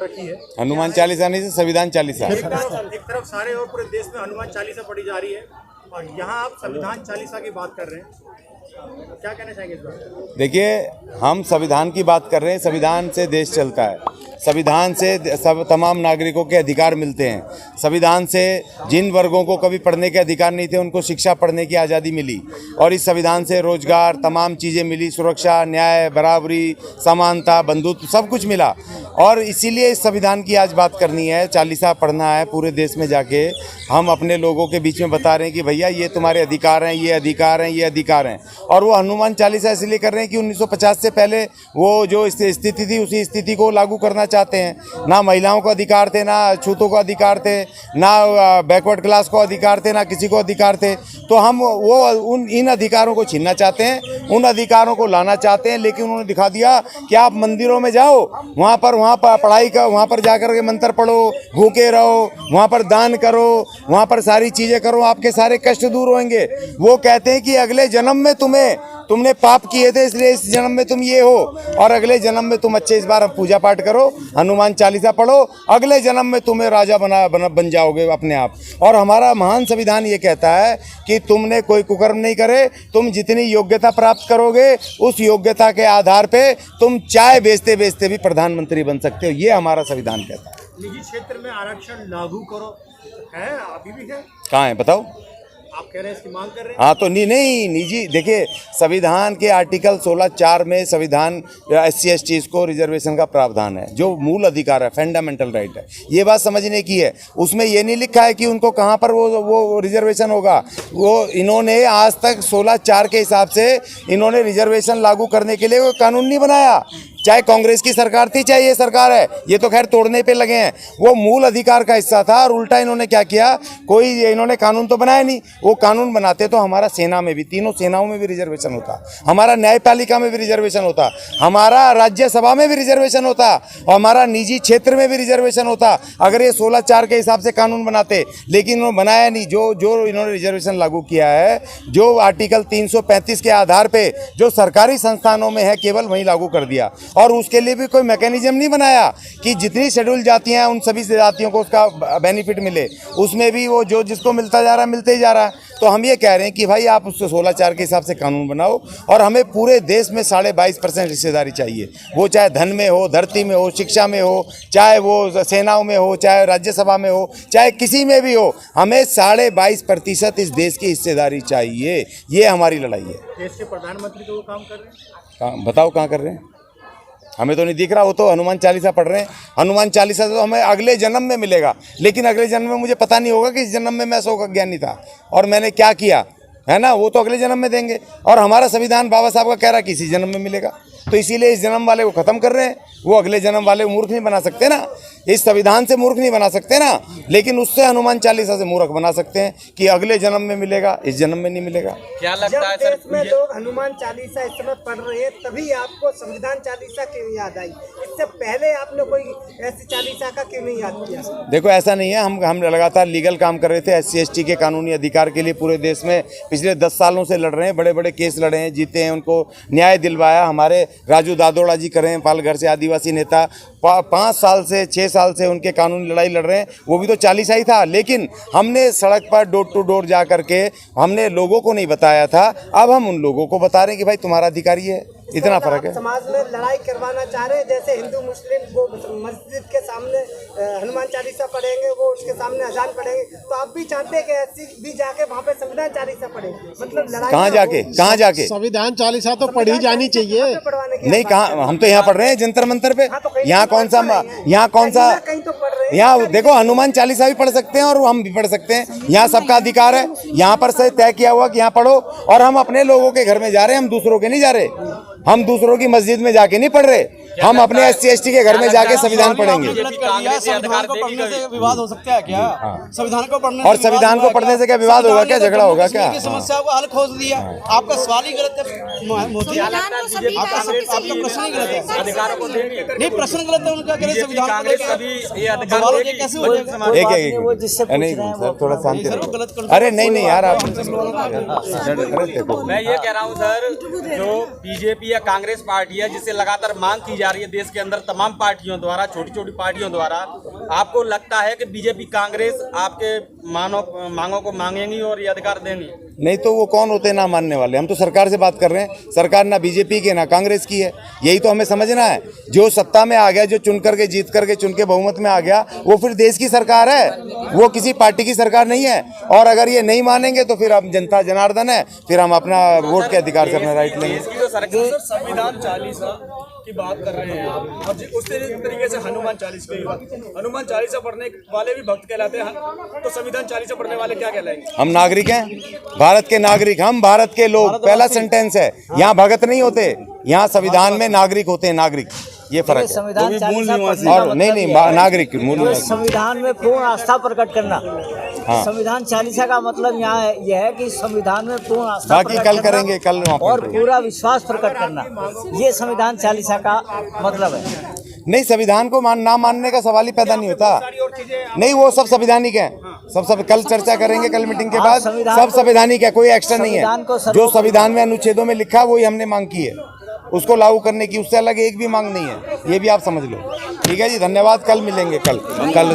रखी है। हनुमान चालीसा नहीं से संविधान चालीसा। एक तरफ सारे और पूरे देश में हनुमान चालीसा पढ़ी जा रही है और यहाँ आप संविधान चालीसा की बात कर रहे हैं, क्या कहना चाहेंगे इस बात? देखिए, हम संविधान की बात कर रहे हैं। संविधान से देश चलता है, संविधान से सब तमाम नागरिकों के अधिकार मिलते हैं। संविधान से जिन वर्गों को कभी पढ़ने के अधिकार नहीं थे उनको शिक्षा पढ़ने की आज़ादी मिली, और इस संविधान से रोजगार, तमाम चीज़ें मिली, सुरक्षा, न्याय, बराबरी, समानता, बंधुत्व, सब कुछ मिला। और इसीलिए इस संविधान की आज बात करनी है, चालीसा पढ़ना है पूरे देश में जाके। हम अपने लोगों के बीच में बता रहे हैं कि भैया ये तुम्हारे अधिकार हैं, ये अधिकार हैं, ये अधिकार हैं। और वो हनुमान चालीसा इसलिए कर रहे हैं कि 1950 से पहले वो जो स्थिति थी उसी स्थिति को लागू करना चाहते हैं। ना महिलाओं को अधिकार थे, ना छूतों को अधिकार थे, ना बैकवर्ड क्लास को अधिकार थे, ना किसी को अधिकार थे। तो हम वो इन अधिकारों को छीनना चाहते हैं, उन अधिकारों को लाना चाहते हैं। लेकिन उन्होंने दिखा दिया कि आप मंदिरों में जाओ, वहाँ पर पढ़ाई का, वहाँ पर जाकर के मंत्र पढ़ो, भूखे रहो, वहाँ पर दान करो, वहाँ पर सारी चीज़ें करो, आपके सारे कष्ट दूर होंगे। वो कहते हैं कि अगले जन्म में तुमने पाप किए थे इसलिए इस जन्म में तुम ये हो, और अगले जन्म में तुम अच्छे, इस बार पूजा पाठ करो, हनुमान चालीसा पढ़ो, अगले जन्म में तुम्हें राजा बन जाओगे अपने आप। और हमारा महान संविधान ये कहता है कि तुमने कोई कुकर्म नहीं करे, तुम जितनी योग्यता प्राप्त करोगे उस योग्यता के आधार पे तुम चाय बेचते बेचते भी प्रधानमंत्री बन सकते हो। ये हमारा संविधान कहता है। निजी क्षेत्र में आरक्षण लागू करो है, अभी भी है? कहाँ है बताओ? आप कह रहे हैं इसकी मांग कर रहे हैं? हाँ, तो नहीं निजी, देखिए संविधान के आर्टिकल 16(4) में संविधान SC/ST को रिजर्वेशन का प्रावधान है, जो मूल अधिकार है, फंडामेंटल राइट है। ये बात समझने की है। उसमें ये नहीं लिखा है कि उनको कहाँ पर वो रिजर्वेशन होगा। वो इन्होंने आज तक 16(4) के हिसाब से इन्होंने रिजर्वेशन लागू करने के लिए कोई कानून नहीं बनाया। चाहे कांग्रेस की सरकार थी, चाहे ये सरकार है, ये तो खैर तोड़ने पे लगे हैं। वो मूल अधिकार का हिस्सा था, और उल्टा इन्होंने क्या किया, कोई इन्होंने कानून तो बनाया नहीं। वो कानून बनाते तो हमारा सेना में भी, तीनों सेनाओं में भी रिजर्वेशन होता, हमारा न्यायपालिका में भी रिजर्वेशन होता, हमारा राज्यसभा में भी रिजर्वेशन होता, और हमारा निजी क्षेत्र में भी रिजर्वेशन होता, अगर ये 16(4) के हिसाब से कानून बनाते। लेकिन इन्होंने बनाया नहीं। जो इन्होंने रिजर्वेशन लागू किया है, जो आर्टिकल 335 के आधार पर जो सरकारी संस्थानों में है केवल वहीं लागू कर दिया। और उसके लिए भी कोई मैकेनिज्म नहीं बनाया कि जितनी शेड्यूल जातियां हैं उन सभी जातियों को उसका बेनिफिट मिले। उसमें भी वो जो जिसको मिलता जा रहा है मिलते ही जा रहा है। तो हम ये कह रहे हैं कि भाई आप उससे 16(4) के हिसाब से कानून बनाओ, और हमें पूरे देश में 22.5% हिस्सेदारी चाहिए। वो चाहे धन में हो, धरती में हो, शिक्षा में हो, चाहे वो सेनाओं में हो, चाहे राज्यसभा में हो, चाहे किसी में भी हो, हमें 22.5% इस देश की हिस्सेदारी चाहिए। ये हमारी लड़ाई है। देश के प्रधानमंत्री तो वो काम कर रहे हैं, बताओ कहाँ कर रहे हैं? हमें तो नहीं दिख रहा। वो तो हनुमान चालीसा पढ़ रहे हैं। हनुमान चालीसा तो हमें अगले जन्म में मिलेगा, लेकिन अगले जन्म में मुझे पता नहीं होगा कि इस जन्म में मैं अशोक अज्ञानी था और मैंने क्या किया है ना। वो तो अगले जन्म में देंगे, और हमारा संविधान बाबा साहब का कह रहा है कि इसी जन्म में मिलेगा। तो इसीलिए इस जन्म वाले को ख़त्म कर रहे हैं। वो अगले जन्म वाले को मूर्ख नहीं बना सकते ना, इस संविधान से मूर्ख नहीं बना सकते ना, लेकिन उससे हनुमान चालीसा से मूर्ख बना सकते हैं कि अगले जन्म में मिलेगा, इस जन्म में नहीं मिलेगा। क्या लगता है सर, देश में लोग हनुमान चालीसा इस समय पढ़ रहे हैं, तभी आपको संविधान चालीसा क्यों याद आई? इससे पहले आपने कोई ऐसी चालीसा का क्यों नहीं याद किया? देखो, ऐसा नहीं है। हम लगातार लीगल काम कर रहे थे। SC/ST के कानूनी अधिकार के लिए पूरे देश में पिछले 10 सालों से लड़ रहे हैं। बड़े बड़े केस लड़े हैं, जीते हैं, उनको न्याय दिलवाया। हमारे राजू दादोड़ा जी कर रहे हैं, पालघर से आदिवासी नेता, 5 साल से 6 साल से उनके कानूनी लड़ाई लड़ रहे हैं। वो भी तो चालीसा ही था, लेकिन हमने सड़क पर डोर टू डोर जा करके हमने लोगों को नहीं बताया था। अब हम उन लोगों को बता रहे हैं कि भाई तुम्हारा अधिकार ये है। इतना फर्क है। समाज में लड़ाई करवाना चाह रहे हैं, जैसे हिंदू मुस्लिम वो मस्जिद के सामने हनुमान चालीसा पढ़ेंगे, वो उसके सामने अजान पढ़ेंगे, तो आप भी चाहते हैं कि ऐसी भी जाके वहाँ पे संविधान चालीसा पढ़ेंगे? मतलब लड़ाई कहाँ जाके संविधान चालीसा तो पढ़ी जानी चाहिए। नहीं, कहाँ? हम तो यहाँ पढ़ रहे हैं जंतर मंतर पे। यहाँ कौन सा कहीं तो पढ़ रहे हैं। यहाँ देखो, हनुमान चालीसा भी पढ़ सकते हैं और हम भी पढ़ सकते हैं। यहाँ सबका अधिकार है। यहाँ पर से तय किया हुआ कि यहाँ पढ़ो, और हम अपने लोगों के घर में जा रहे हैं, हम दूसरों के नहीं जा रहे। हम दूसरों की मस्जिद में जाके नहीं पढ़ रहे, हम अपने SC/ST के घर में जाके संविधान पढ़ेंगे। संविधान को पढ़ने से विवाद हो सकता है क्या? संविधान को पढ़ने और संविधान को पढ़ने से क्या विवाद होगा, क्या झगड़ा होगा क्या? समस्या को हल खोज दिया। आपका सवाल ही गलत है मोदी, आपका प्रश्न ही गलत है। अधिकारों को नहीं, प्रश्न गलत है उनका। संविधान कैसे हो जाएगा? नहीं सर, थोड़ा शांति। अरे नहीं यार, आप मैं ये कह रहा हूँ सर, जो BJP या कांग्रेस पार्टी है जिससे लगातार मांग की जा जा रही है देश के अंदर तमाम पार्टियों द्वारा, छोटी छोटी पार्टियों द्वारा, आपको लगता है कि बीजेपी कांग्रेस आपके मांगों को मांगेंगी और ये अधिकार देंगी? नहीं तो वो कौन होते हैं ना मानने वाले? हम तो सरकार से बात कर रहे हैं। सरकार ना बीजेपी की ना कांग्रेस की है, यही तो हमें समझना है। जो सत्ता में आ गया, जो चुन करके जीत करके चुन के बहुमत में आ गया, वो फिर देश की सरकार है, वो किसी पार्टी की सरकार नहीं है। और अगर ये नहीं मानेंगे तो फिर अब जनता जनार्दन है, फिर हम अपना वोट के अधिकार से अपना राइट लेंगे। संविधान 40 की बात कर रहे हैं आप, और उस तरीके से हनुमान 40 की बात, हनुमान 40 पढ़ने वाले भी भक्त कहलाते हैं, तो संविधान 40 पढ़ने वाले क्या कहलाएंगे? हम नागरिक हैं, भारत के नागरिक, हम भारत के लोग। पहला सेंटेंस है, यहाँ भगत नहीं होते, यहाँ संविधान में नागरिक होते हैं, नागरिक। ये फर्क है। संविधान और नहीं नागरिक मूल निवासी। संविधान में पूर्ण आस्था प्रकट करना। हाँ। संविधान 40 का मतलब यहाँ यह है कि संविधान में पूर्ण आस्था बाकी प्रकट कल करना करेंगे, कल और पूरा विश्वास प्रकट करना, ये संविधान 40 का मतलब है। नहीं, संविधान को ना मानने का सवाल ही पैदा नहीं होता। नहीं, वो सब संवैधानिक है, सब कल चर्चा करेंगे, कल मीटिंग के बाद सब संवैधानिक है, कोई एक्शन नहीं है। जो संविधान में अनुच्छेदों में लिखा वही हमने मांग की है, उसको लागू करने की, उससे अलग एक भी मांग नहीं है, ये भी आप समझ लो। ठीक है जी, धन्यवाद। कल मिलेंगे, कल